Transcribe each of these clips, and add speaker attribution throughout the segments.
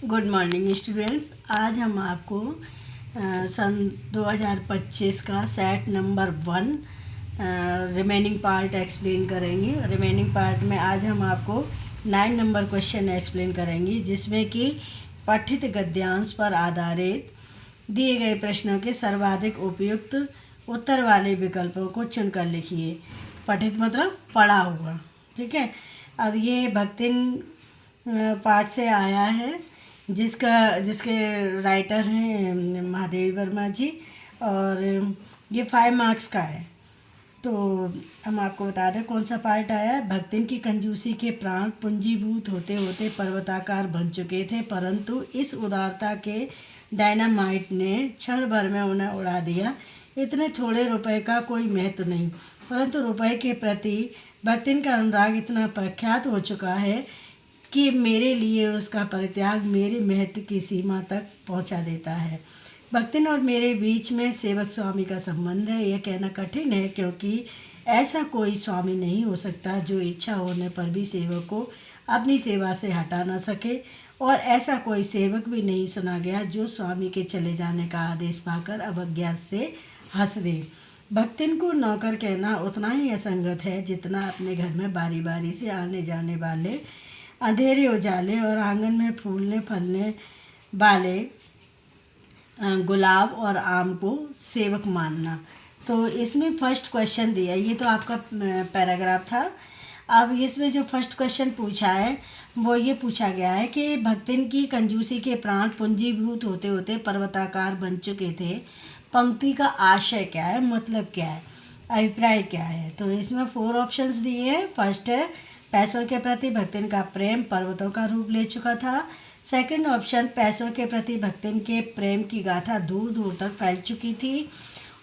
Speaker 1: Good morning students. आज हम आपको सन 2025 का set number 1 remaining part explain करेंगे। रिमेनिंग पार्ट में आज हम आपको 9 नंबर क्वेश्चन एक्सप्लेन करेंगे, जिसमें कि पठित गद्यांश पर आधारित दिए गए प्रश्नों के सर्वाधिक उपयुक्त उत्तर वाले विकल्पों को चुनकर लिखिए। पठित मतलब पढ़ा हुआ, ठीक है। अब ये भक्तिन पाठ से आया है, जिसके राइटर हैं महादेवी वर्मा जी, और ये 5 मार्क्स का है। तो हम आपको बता दें कौन सा पार्ट आया है। भक्तिन की कंजूसी के प्राण पूंजीभूत होते होते पर्वताकार बन चुके थे, परंतु इस उदारता के डायनामाइट ने क्षण भर में उन्हें उड़ा दिया। इतने थोड़े रुपए का कोई महत्व नहीं, परंतु रुपए के प्रति भक्तिन का अनुराग इतना प्रख्यात हो चुका है कि मेरे लिए उसका परित्याग मेरे महत्व की सीमा तक पहुंचा देता है। भक्तिन और मेरे बीच में सेवक स्वामी का संबंध है। यह कहना कठिन है, क्योंकि ऐसा कोई स्वामी नहीं हो सकता जो इच्छा होने पर भी सेवक को अपनी सेवा से हटा ना सके, और ऐसा कोई सेवक भी नहीं सुना गया जो स्वामी के चले जाने का आदेश पाकर अवज्ञा से हंस दे। भक्तिन को नौकर कहना उतना ही असंगत है जितना अपने घर में बारी बारी से आने जाने वाले अंधेरे उजाले और आंगन में फूलने फलने वाले गुलाब और आम को सेवक मानना। तो इसमें फर्स्ट क्वेश्चन दिया, ये तो आपका पैराग्राफ था। अब इसमें जो फर्स्ट क्वेश्चन पूछा है वो ये पूछा गया है कि भक्तिन की कंजूसी के प्राण पूंजीभूत होते होते पर्वताकार बन चुके थे। पंक्ति का आशय क्या है, मतलब क्या है, अभिप्राय क्या है। तो इसमें 4 ऑप्शंस दिए हैं। फर्स्ट है, पैसों के प्रति भक्तिन का प्रेम पर्वतों का रूप ले चुका था। सेकंड ऑप्शन, पैसों के प्रति भक्तिन के प्रेम की गाथा दूर दूर तक फैल चुकी थी।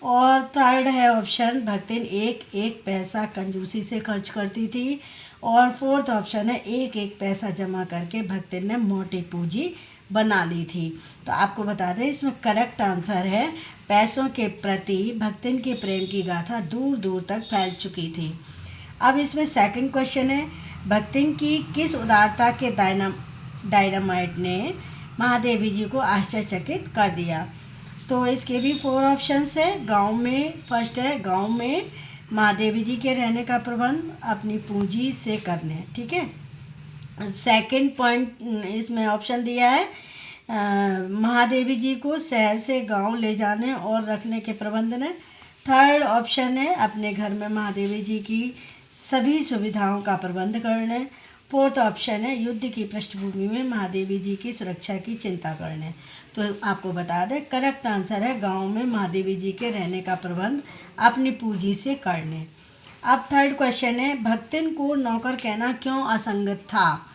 Speaker 1: और थर्ड है ऑप्शन, भक्तिन एक एक पैसा कंजूसी से खर्च करती थी। और फोर्थ ऑप्शन है, एक एक पैसा जमा करके भक्तिन ने मोटी पूंजी बना ली थी। तो आपको बता दें इसमें करेक्ट आंसर है, पैसों के प्रति भक्तिन के प्रेम की गाथा दूर दूर तक फैल चुकी थी। अब इसमें सेकंड क्वेश्चन है, भक्तिन की किस उदारता के डायनामाइट ने महादेवी जी को आश्चर्यचकित कर दिया। तो इसके भी 4 ऑप्शंस है। गांव में, फर्स्ट है, गांव में महादेवी जी के रहने का प्रबंध अपनी पूंजी से करने, ठीक है। सेकंड पॉइंट इसमें ऑप्शन दिया है, महादेवी जी को शहर से गांव ले जाने और रखने के प्रबंध ने। थर्ड ऑप्शन है, अपने घर में महादेवी जी की सभी सुविधाओं का प्रबंध करने। फोर्थ ऑप्शन है, युद्ध की पृष्ठभूमि में महादेवी जी की सुरक्षा की चिंता करने। तो आपको बता दें करेक्ट आंसर है, गांव में महादेवी जी के रहने का प्रबंध अपनी पूंजी से करने। अब थर्ड क्वेश्चन है, भक्तिन को नौकर कहना क्यों असंगत था।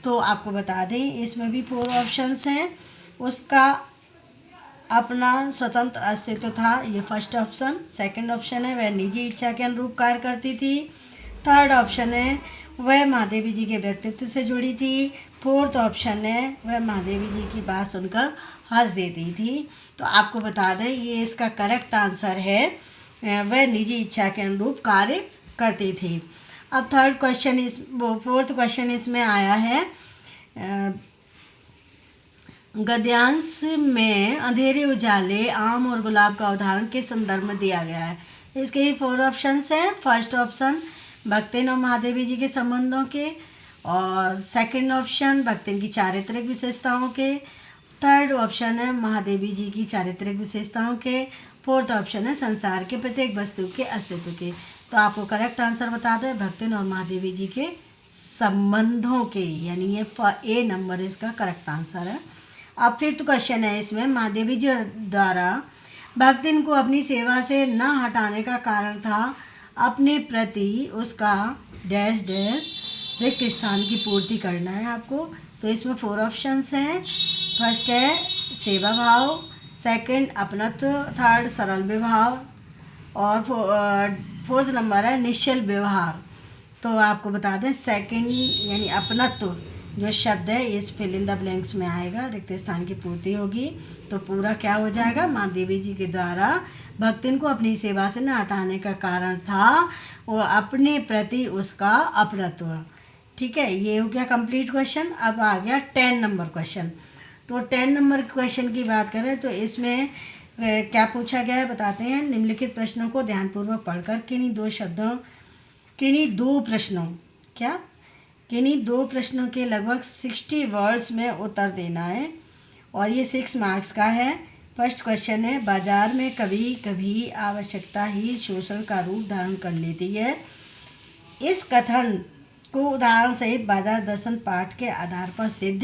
Speaker 1: तो आपको बता दें इसमें भी 4 ऑप्शंस हैं। उसका अपना स्वतंत्र अस्तित्व था, ये फर्स्ट ऑप्शन। सेकंड ऑप्शन है, वह निजी इच्छा के अनुरूप कार्य करती थी। थर्ड ऑप्शन है, वह महादेवी जी के व्यक्तित्व से जुड़ी थी। फोर्थ ऑप्शन है, वह महादेवी जी की बात सुनकर हंस देती थी। तो आपको बता दें ये इसका करेक्ट आंसर है, वह निजी इच्छा के अनुरूप कार्य करती थी। अब थर्ड क्वेश्चन फोर्थ क्वेश्चन इसमें आया है, गद्यांश में अंधेरे उजाले आम और गुलाब का उदाहरण किस संदर्भ में दिया गया है। इसके 4 ऑप्शंस हैं। फर्स्ट ऑप्शन, भक्तिन और महादेवी जी के संबंधों के। और सेकंड ऑप्शन, भक्तिन की चारित्रिक विशेषताओं के। थर्ड ऑप्शन है, महादेवी जी की चारित्रिक विशेषताओं के। फोर्थ ऑप्शन है, संसार के प्रत्येक वस्तु के अस्तित्व के। तो आपको करेक्ट आंसर बता दें, भक्तिन और महादेवी जी के संबंधों के, यानी ये ए नंबर इसका करेक्ट आंसर है। अब फिफ्थ क्वेश्चन है, इसमें महादेवी जी द्वारा भक्तिन को अपनी सेवा से न हटाने का कारण था अपने प्रति उसका डैश डैश रिक्त स्थान की पूर्ति करना है आपको। तो इसमें 4 ऑप्शंस हैं। फर्स्ट है सेवा भाव, सेकंड अपनत्व, थर्ड सरल व्यवहार, और फोर्थ नंबर है निश्चल व्यवहार। तो आपको बता दें सेकंड यानी अपनत्व जो शब्द है इस फिल इन द ब्लैंक्स में आएगा, रिक्त स्थान की पूर्ति होगी। तो पूरा क्या हो जाएगा, महादेवी जी के द्वारा भक्तिन को अपनी सेवा से न हटाने का कारण था वो अपने प्रति उसका अपनत्व। ठीक है, ये हो गया कंप्लीट क्वेश्चन। अब आ गया 10 नंबर क्वेश्चन। तो 10 नंबर क्वेश्चन की बात करें तो इसमें क्या पूछा गया है बताते हैं। निम्नलिखित प्रश्नों को ध्यानपूर्वक पढ़कर किन्हीं दो प्रश्नों के लगभग 60 वर्ड्स में उत्तर देना है और ये 6 मार्क्स का है। फर्स्ट क्वेश्चन है, बाजार में कभी कभी आवश्यकता ही शोषण का रूप धारण कर लेती है। इस कथन को उदाहरण सहित बाजार दर्शन पाठ के आधार पर सिद्ध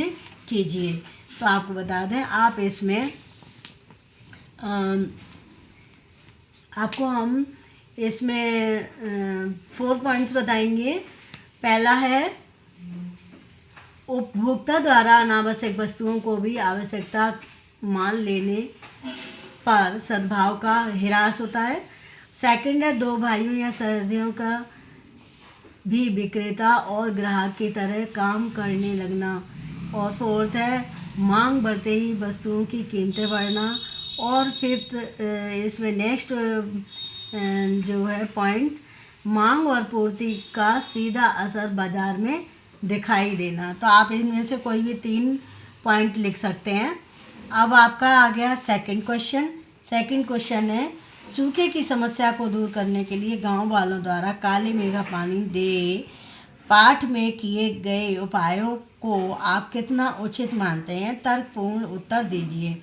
Speaker 1: कीजिए। तो आपको बता दें, आप इसमें आपको हम इसमें 4 पॉइंट्स बताएंगे। पहला है, उपभोक्ता द्वारा अनावश्यक वस्तुओं को भी आवश्यकता मान लेने पर सद्भाव का ह्रास होता है। सेकंड है, दो भाइयों या सर्दियों का भी विक्रेता और ग्राहक की तरह काम करने लगना। और फोर्थ है, मांग बढ़ते ही वस्तुओं की कीमतें बढ़ना। और फिफ्थ इसमें नेक्स्ट जो है पॉइंट, मांग और पूर्ति का सीधा असर बाजार में दिखाई देना। तो आप इनमें से कोई भी 3 पॉइंट लिख सकते हैं। अब आपका आ गया सेकंड क्वेश्चन है, सूखे की समस्या को दूर करने के लिए गांव वालों द्वारा काले मेघा पानी दे पाठ में किए गए उपायों को आप कितना उचित मानते हैं? तर्कपूर्ण उत्तर दीजिए।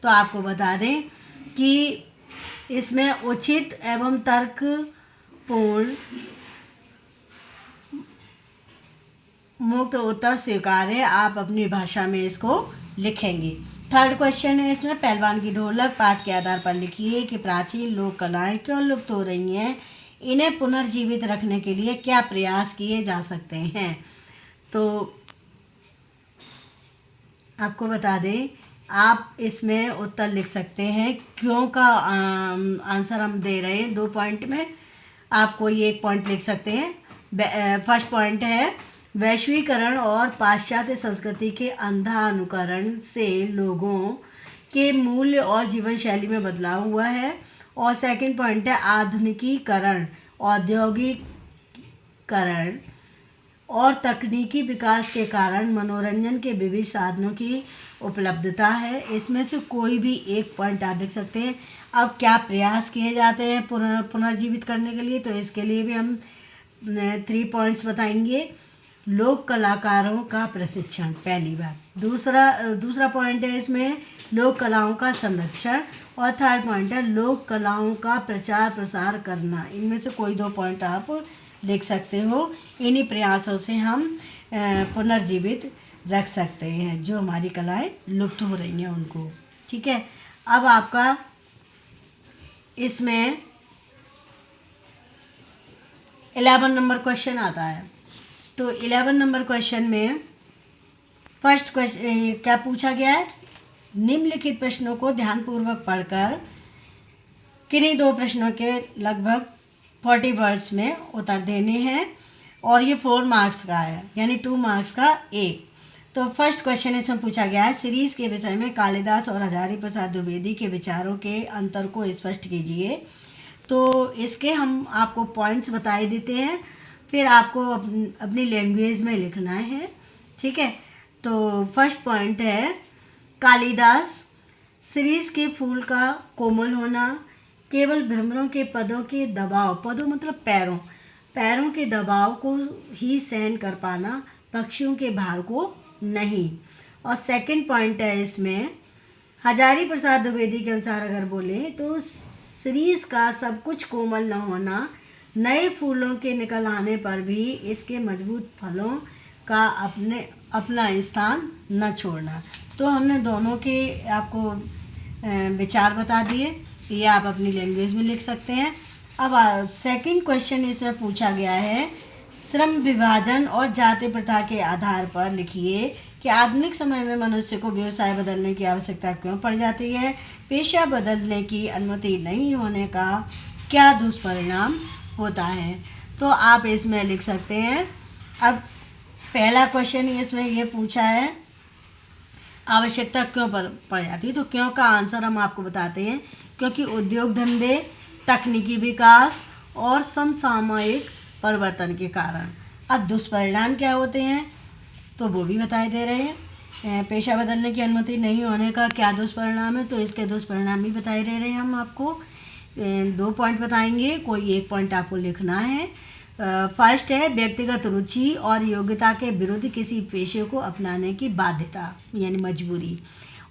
Speaker 1: तो आपको बता दें कि इसमें उचित एवं तर्कपूर्ण मुक्त उत्तर स्वीकार है। आप अपनी भाषा में इसको लिखेंगे। थर्ड क्वेश्चन है, इसमें पहलवान की ढोलक पाठ के आधार पर लिखिए कि प्राचीन लोक कलाएं क्यों लुप्त हो रही हैं, इन्हें पुनर्जीवित रखने के लिए क्या प्रयास किए जा सकते हैं। तो आपको बता दें, आप इसमें उत्तर लिख सकते हैं। क्यों का आंसर हम दे रहे हैं 2 पॉइंट में, आप कोई 1 पॉइंट लिख सकते हैं। फर्स्ट पॉइंट है, वैश्वीकरण और पाश्चात्य संस्कृति के अंधा अनुकरण से लोगों के मूल्य और जीवन शैली में बदलाव हुआ है। और सेकंड पॉइंट है, आधुनिकीकरण, औद्योगिकरण और तकनीकी विकास के कारण मनोरंजन के विविध साधनों की उपलब्धता है। इसमें से कोई भी 1 पॉइंट आप लिख सकते हैं। अब क्या प्रयास किए जाते हैं पुनर्जीवित करने के लिए, तो इसके लिए भी हम 3 पॉइंट्स बताएंगे। लोक कलाकारों का प्रशिक्षण, पहली बात। दूसरा पॉइंट है इसमें लोक कलाओं का संरक्षण। और थर्ड पॉइंट है लोक कलाओं का प्रचार प्रसार करना। इनमें से कोई 2 पॉइंट आप लिख सकते हो। इन्हीं प्रयासों से हम पुनर्जीवित रख सकते हैं जो हमारी कलाएं लुप्त हो रही हैं उनको। ठीक है, अब आपका इसमें 11 नंबर क्वेश्चन आता है। तो 11 नंबर क्वेश्चन में फर्स्ट क्वेश्चन क्या पूछा गया है, निम्नलिखित प्रश्नों को ध्यानपूर्वक पढ़कर किन्हीं 2 प्रश्नों के लगभग 40 वर्ड्स में उत्तर देने हैं। और ये 4 मार्क्स का है, यानी 2 मार्क्स का 1। तो फर्स्ट क्वेश्चन इसमें पूछा गया है, सीरीज़ के विषय में कालिदास और हजारी प्रसाद द्विवेदी के विचारों के अंतर को स्पष्ट कीजिए। तो इसके हम आपको पॉइंट्स बताए देते हैं, फिर आपको अपनी लैंग्वेज में लिखना है। ठीक है, तो फर्स्ट पॉइंट है, कालिदास, सीरीज़ के फूल का कोमल होना, केवल भ्रमरों के पदों के दबाव, पदों मतलब पैरों के दबाव को ही सहन कर पाना, पक्षियों के भार को नहीं। और सेकंड पॉइंट है इसमें, हजारी प्रसाद द्विवेदी के अनुसार अगर बोले तो सीरीज़ का सब कुछ कोमल न होना, नए फूलों के निकल आने पर भी इसके मजबूत फलों का अपना स्थान न छोड़ना। तो हमने दोनों के आपको विचार बता दिए, ये आप अपनी लैंग्वेज में लिख सकते हैं। अब सेकंड क्वेश्चन इसमें पूछा गया है, श्रम विभाजन और जाति प्रथा के आधार पर लिखिए कि आधुनिक समय में मनुष्य को व्यवसाय बदलने की आवश्यकता क्यों पड़ जाती है, पेशा बदलने की अनुमति नहीं होने का क्या दुष्परिणाम होता है। तो आप इसमें लिख सकते हैं। अब पहला क्वेश्चन इसमें ये पूछा है, आवश्यकता क्यों पड़ जाती है, तो क्यों का आंसर हम आपको बताते हैं, क्योंकि उद्योग धंधे, तकनीकी विकास और समसामयिक परिवर्तन के कारण। अब दुष्परिणाम क्या होते हैं तो वो भी बताए दे रहे हैं। पेशा बदलने की अनुमति नहीं होने का क्या दुष्परिणाम है, तो इसके दुष्परिणाम भी बताए रह रहे हैं हम आपको। 2 पॉइंट बताएंगे, कोई एक पॉइंट आपको लिखना है। फर्स्ट है व्यक्तिगत रुचि और योग्यता के विरुद्ध किसी पेशे को अपनाने की बाध्यता यानी मजबूरी।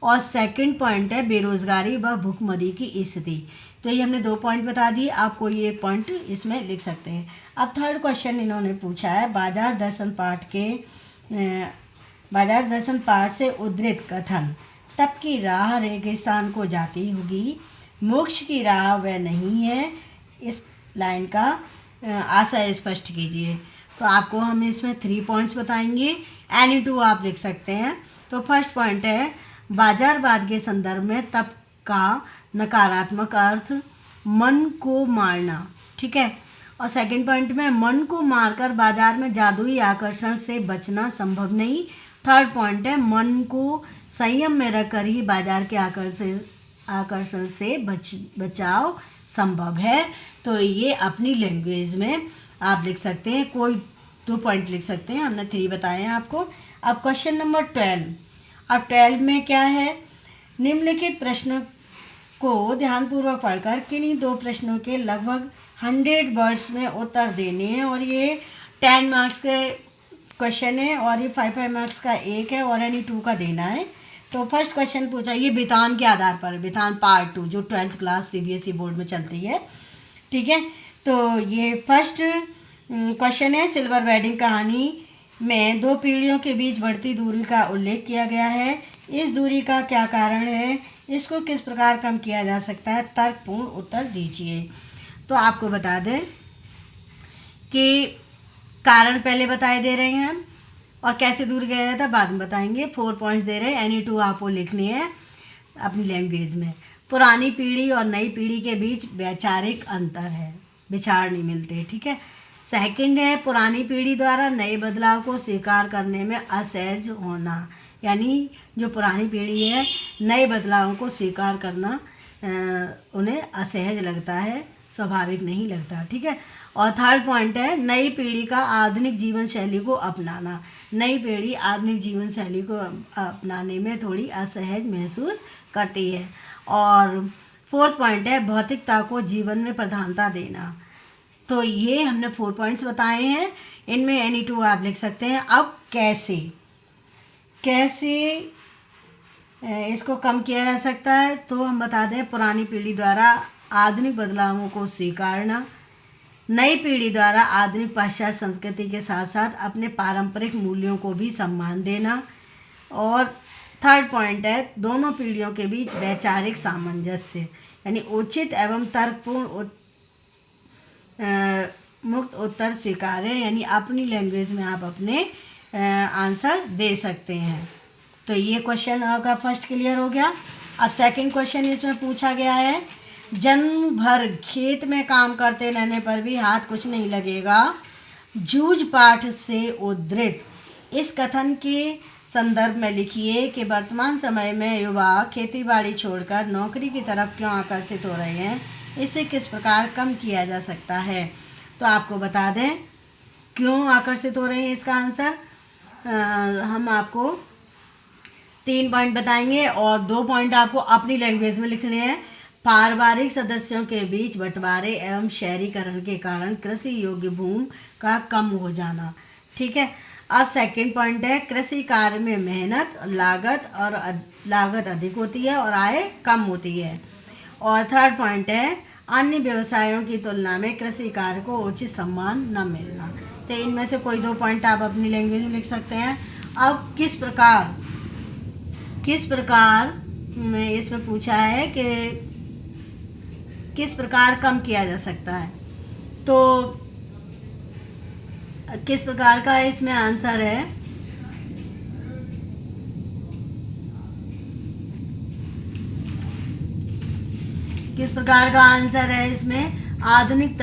Speaker 1: और सेकंड पॉइंट है बेरोजगारी व भुखमरी की स्थिति। तो ये हमने 2 पॉइंट बता दिए, आप कोई एक पॉइंट इसमें लिख सकते हैं। अब थर्ड क्वेश्चन इन्होंने पूछा है बाजार दर्शन पाठ से उद्धृत कथन तप की राह रेगिस्तान को जाती होगी, मोक्ष की राह वह नहीं है, इस लाइन का आशय स्पष्ट कीजिए। तो आपको हम इसमें 3 पॉइंट्स बताएंगे, एनी 2 आप लिख सकते हैं। तो फर्स्ट पॉइंट है बाजारवाद के संदर्भ में तप का नकारात्मक अर्थ मन को मारना, ठीक है। और सेकंड पॉइंट में मन को मारकर बाजार में जादुई आकर्षण से बचना संभव नहीं। थर्ड पॉइंट है मन को संयम में रखकर ही बाजार के आकर्षण से बचाव संभव है। तो ये अपनी लैंग्वेज में आप लिख सकते हैं, कोई 2 पॉइंट लिख सकते हैं, हमने 3 बताए हैं आपको। अब क्वेश्चन नंबर 12। अब 12 में क्या है, निम्नलिखित प्रश्न को ध्यानपूर्वक पढ़कर किन्हीं 2 प्रश्नों के लगभग 100 वर्ड्स में उत्तर देने हैं। और ये 10 मार्क्स के क्वेश्चन है और ये 5 मार्क्स का एक है और एनी 2 का देना है। तो फर्स्ट क्वेश्चन पूछा, ये बितान के आधार पर, बितान पार्ट 2 जो 12th क्लास CBSE बोर्ड में चलती है, ठीक है। तो ये फर्स्ट क्वेश्चन है, सिल्वर वेडिंग कहानी में 2 पीढ़ियों के बीच बढ़ती दूरी का उल्लेख किया गया है, इस दूरी का क्या कारण है, इसको किस प्रकार कम किया जा सकता है, तर्कपूर्ण उत्तर दीजिए। तो आपको बता दें कि कारण पहले बताए दे रहे हैं हम, और कैसे दूर गया जाता बाद में बताएंगे। 4 पॉइंट्स दे रहे हैं, एनी 2 आपको लिखनी है अपनी लैंग्वेज में। पुरानी पीढ़ी और नई पीढ़ी के बीच वैचारिक अंतर है, विचार नहीं मिलते, ठीक है। सेकंड है पुरानी पीढ़ी द्वारा नए बदलाव को स्वीकार करने में असहज होना, यानी जो पुरानी पीढ़ी है नए बदलावों को स्वीकार करना उन्हें असहज लगता है, स्वाभाविक नहीं लगता, ठीक है। और थर्ड पॉइंट है नई पीढ़ी का आधुनिक जीवन शैली को अपनाना, नई पीढ़ी आधुनिक जीवन शैली को अपनाने में थोड़ी असहज महसूस करती है। और फोर्थ पॉइंट है भौतिकता को जीवन में प्रधानता देना। तो ये हमने 4 पॉइंट्स बताए हैं, इनमें एनी 2 आप लिख सकते हैं। अब कैसे इसको कम किया जा सकता है, तो हम बता दें पुरानी पीढ़ी द्वारा आधुनिक बदलावों को स्वीकारना, नई पीढ़ी द्वारा आधुनिक पाश्चात्य संस्कृति के साथ साथ अपने पारंपरिक मूल्यों को भी सम्मान देना। और थर्ड पॉइंट है दोनों पीढ़ियों के बीच वैचारिक सामंजस्य, यानी उचित एवं तर्कपूर्ण मुक्त उत्तर स्वीकारें, यानी अपनी लैंग्वेज में आप अपने आंसर दे सकते हैं। तो ये क्वेश्चन आपका फर्स्ट क्लियर हो गया। अब सेकंड क्वेश्चन इसमें पूछा गया है, जन्म भर खेत में काम करते रहने पर भी हाथ कुछ नहीं लगेगा, जूझ पाठ से उद्धृत इस कथन के संदर्भ में लिखिए कि वर्तमान समय में युवा खेतीबाड़ी छोड़कर नौकरी की तरफ क्यों आकर्षित हो रहे हैं, इसे किस प्रकार कम किया जा सकता है। तो आपको बता दें क्यों आकर्षित हो रहे हैं, इसका आंसर हम आपको 3 पॉइंट बताएंगे और 2 पॉइंट आपको अपनी लैंग्वेज में लिखने हैं। पारिवारिक सदस्यों के बीच बंटवारे एवं शहरीकरण के कारण कृषि योग्य भूमि का कम हो जाना, ठीक है। अब सेकंड पॉइंट है कृषि कार्य में मेहनत लागत अधिक होती है और आय कम होती है। और थर्ड पॉइंट है अन्य व्यवसायों की तुलना में कृषि कार्य को उचित सम्मान न मिलना। तो इनमें से कोई 2 पॉइंट आप अपनी लैंग्वेज में लिख सकते हैं। अब किस प्रकार इसमें पूछा है कि किस प्रकार कम किया जा सकता है, तो किस प्रकार का इसमें आंसर है, किस प्रकार का आंसर है इसमें आधुनिक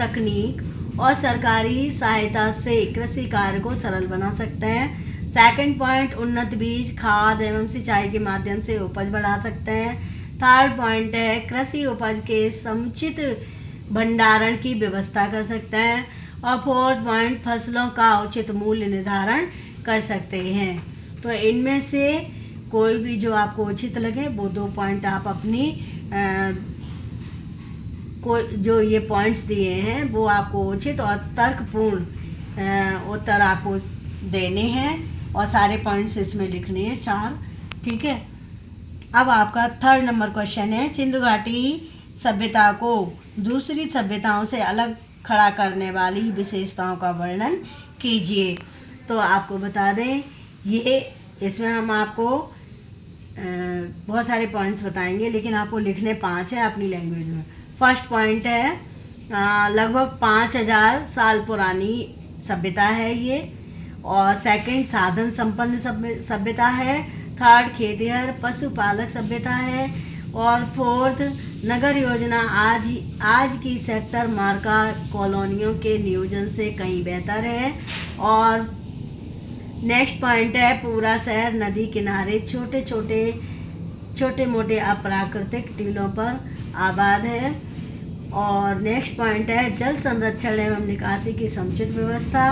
Speaker 1: तकनीक और सरकारी सहायता से कृषि कार्य को सरल बना सकते हैं। सेकंड पॉइंट उन्नत बीज खाद एवं सिंचाई के माध्यम से उपज बढ़ा सकते हैं। थर्ड पॉइंट है कृषि उपज के समुचित भंडारण की व्यवस्था कर सकते हैं। और फोर्थ पॉइंट फसलों का उचित मूल्य निर्धारण कर सकते हैं। तो इनमें से कोई भी जो आपको उचित लगे वो 2 पॉइंट आप अपनी जो ये पॉइंट्स दिए हैं वो आपको उचित और तर्कपूर्ण उत्तर आपको देने हैं और सारे पॉइंट्स इसमें लिखने हैं 4। ठीक है। अब आपका 3rd नंबर क्वेश्चन है, सिंधु घाटी सभ्यता को दूसरी सभ्यताओं से अलग खड़ा करने वाली विशेषताओं का वर्णन कीजिए। तो आपको बता दें, ये इसमें हम आपको बहुत सारे पॉइंट्स बताएंगे, लेकिन आपको लिखने 5 है अपनी लैंग्वेज में। फर्स्ट पॉइंट है लगभग 5000 साल पुरानी सभ्यता है ये। और सेकंड, साधन संपन्न सभ्यता है। थर्ड, खेतिहर पशुपालक सभ्यता है। और फोर्थ, नगर योजना आज की सेक्टर मार्का कॉलोनियों के नियोजन से कहीं बेहतर है। और नेक्स्ट पॉइंट है, पूरा शहर नदी किनारे छोटे मोटे अप्राकृतिक टीलों पर आबाद है। और नेक्स्ट पॉइंट है, जल संरक्षण एवं निकासी की समुचित व्यवस्था।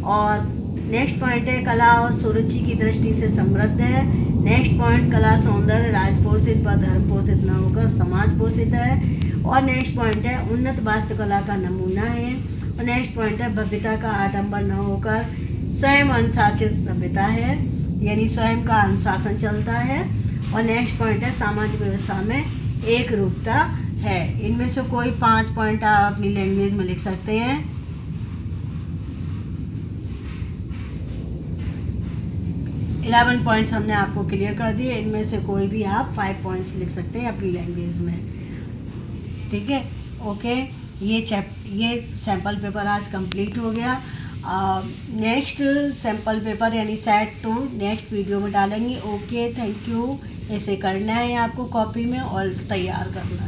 Speaker 1: और नेक्स्ट पॉइंट है, कला और सुरुचि की दृष्टि से समृद्ध है। नेक्स्ट पॉइंट, कला सौंदर्य राजपोषित व धर्म पोषित न होकर समाज पोषित है। और नेक्स्ट पॉइंट है, उन्नत वास्तुकला का नमूना है। और नेक्स्ट पॉइंट है, भव्यता का आडंबर न होकर स्वयं अनुशासित सभ्यता है, यानी स्वयं का अनुशासन चलता है। और नेक्स्ट पॉइंट है, सामाजिक व्यवस्था में एक रूपता है। इनमें से कोई 5 पॉइंट आप अपनी लैंग्वेज में लिख सकते हैं। 11 पॉइंट्स हमने आपको क्लियर कर दिए। इनमें से कोई भी आप 5 पॉइंट्स लिख सकते हैं अपनी लैंग्वेज में। ठीक है, ओके। ये सैम्पल पेपर आज कंप्लीट हो गया। नेक्स्ट सैम्पल पेपर यानी सेट 2 नेक्स्ट वीडियो में डालेंगे। Okay, thank you. ऐसे करना है आपको कॉपी में और तैयार करना है।